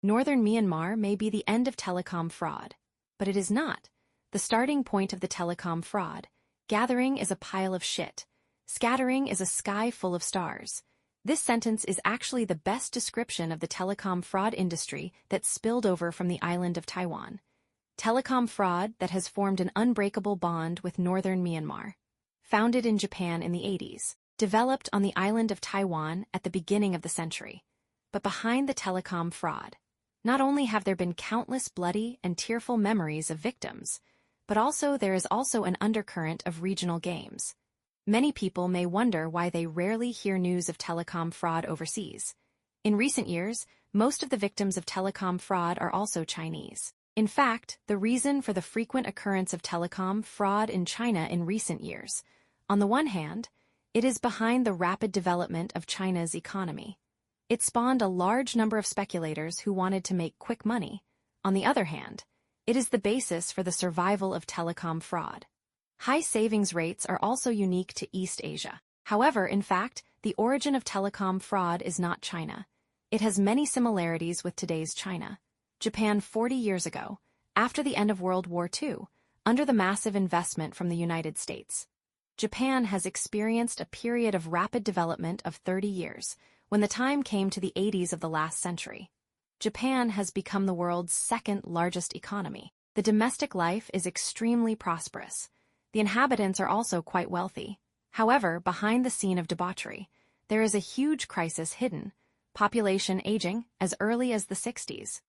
Northern Myanmar may be the end of telecom fraud, but it is not. The starting point of the telecom fraud. Gathering is a pile of shit. Scattering is a sky full of stars. This sentence is actually the best description of the telecom fraud industry that spilled over from the island of Taiwan. Telecom fraud that has formed an unbreakable bond with Northern Myanmar. Founded in Japan in the 80s, developed on the island of Taiwan at the beginning of the century. But behind the telecom fraud, not only have there been countless bloody and tearful memories of victims, but also there is also an undercurrent of regional games. Many people may wonder why they rarely hear news of telecom fraud overseas. In recent years, most of the victims of telecom fraud are also Chinese. In fact, the reason for the frequent occurrence of telecom fraud in China in recent years, on the one hand, it is behind the rapid development of China's economy. It spawned a large number of speculators who wanted to make quick money. On the other hand, it is the basis for the survival of telecom fraud. High savings rates are also unique to East Asia. However, in fact, the origin of telecom fraud is not China. It has many similarities with today's China. Japan 40 years ago, after the end of World War II, under the massive investment from the United States. Japan has experienced a period of rapid development of 30 years, when the time came to the 80s of the last century. Japan has become the world's second largest economy. The domestic life is extremely prosperous. The inhabitants are also quite wealthy. However, behind the scene of debauchery, there is a huge crisis hidden, population aging as early as the 60s.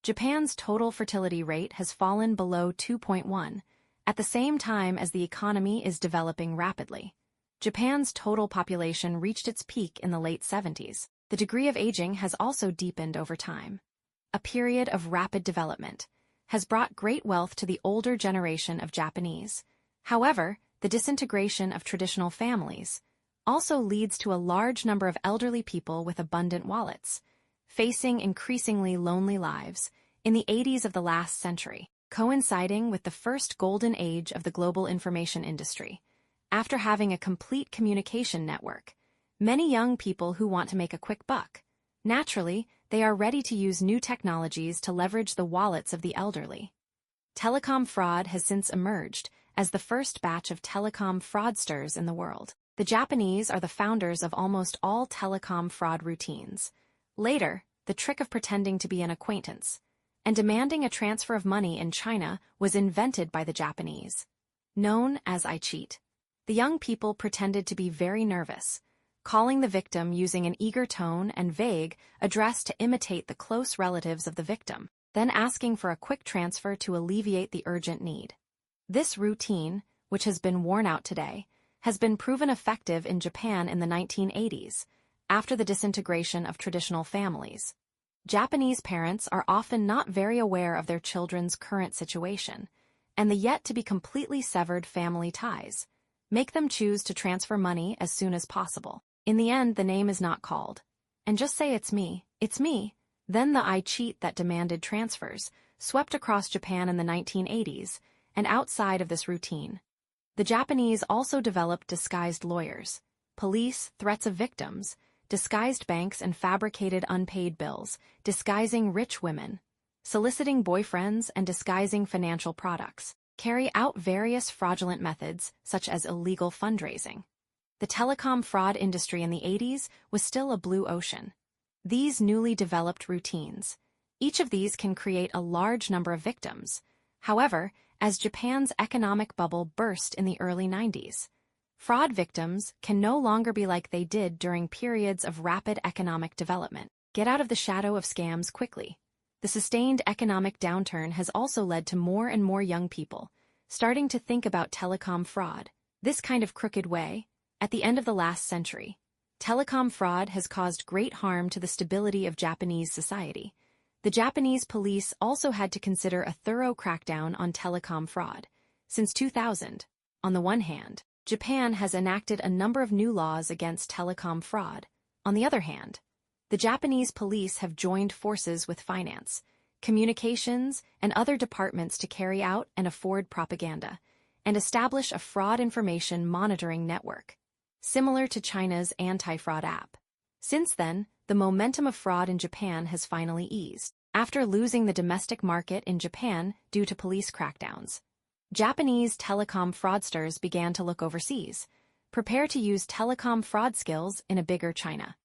Japan's total fertility rate has fallen below 2.1, at the same time as the economy is developing rapidly. Japan's total population reached its peak in the late 70s. The degree of aging has also deepened over time. A period of rapid development has brought great wealth to the older generation of Japanese. However, the disintegration of traditional families also leads to a large number of elderly people with abundant wallets, facing increasingly lonely lives in the 80s of the last century, coinciding with the first golden age of the global information industry. After having a complete communication network, many young people who want to make a quick buck, naturally, they are ready to use new technologies to leverage the wallets of the elderly. Telecom fraud has since emerged as the first batch of telecom fraudsters in the world. The Japanese are the founders of almost all telecom fraud routines. Later, the trick of pretending to be an acquaintance and demanding a transfer of money in China was invented by the Japanese. Known as I cheat. The young people pretended to be very nervous, calling the victim using an eager tone and vague address to imitate the close relatives of the victim, then asking for a quick transfer to alleviate the urgent need. This routine, which has been worn out today, has been proven effective in Japan in the 1980s, after the disintegration of traditional families. Japanese parents are often not very aware of their children's current situation, and the yet-to-be completely severed family ties make them choose to transfer money as soon as possible. In the end, the name is not called. And just say it's me. Then the I cheat that demanded transfers swept across Japan in the 1980s, and outside of this routine. The Japanese also developed disguised lawyers, police, threats of victims, disguised banks and fabricated unpaid bills, disguising rich women, soliciting boyfriends and disguising financial products, carry out various fraudulent methods such as illegal fundraising. The telecom fraud industry in the 80s was still a blue ocean. These newly developed routines, each of these can create a large number of victims. However, as Japan's economic bubble burst in the early 90s, fraud victims can no longer be like they did during periods of rapid economic development. Get out of the shadow of scams quickly. The sustained economic downturn has also led to more and more young people starting to think about telecom fraud. This kind of crooked way, at the end of the last century, telecom fraud has caused great harm to the stability of Japanese society. The Japanese police also had to consider a thorough crackdown on telecom fraud. Since 2000, on the one hand, Japan has enacted a number of new laws against telecom fraud. On the other hand, the Japanese police have joined forces with finance, communications, and other departments to carry out and afford propaganda, and establish a fraud information monitoring network, similar to China's anti-fraud app. Since then, the momentum of fraud in Japan has finally eased. after losing the domestic market in Japan due to police crackdowns. Japanese telecom fraudsters began to look overseas. Prepare to use telecom fraud skills in a bigger China.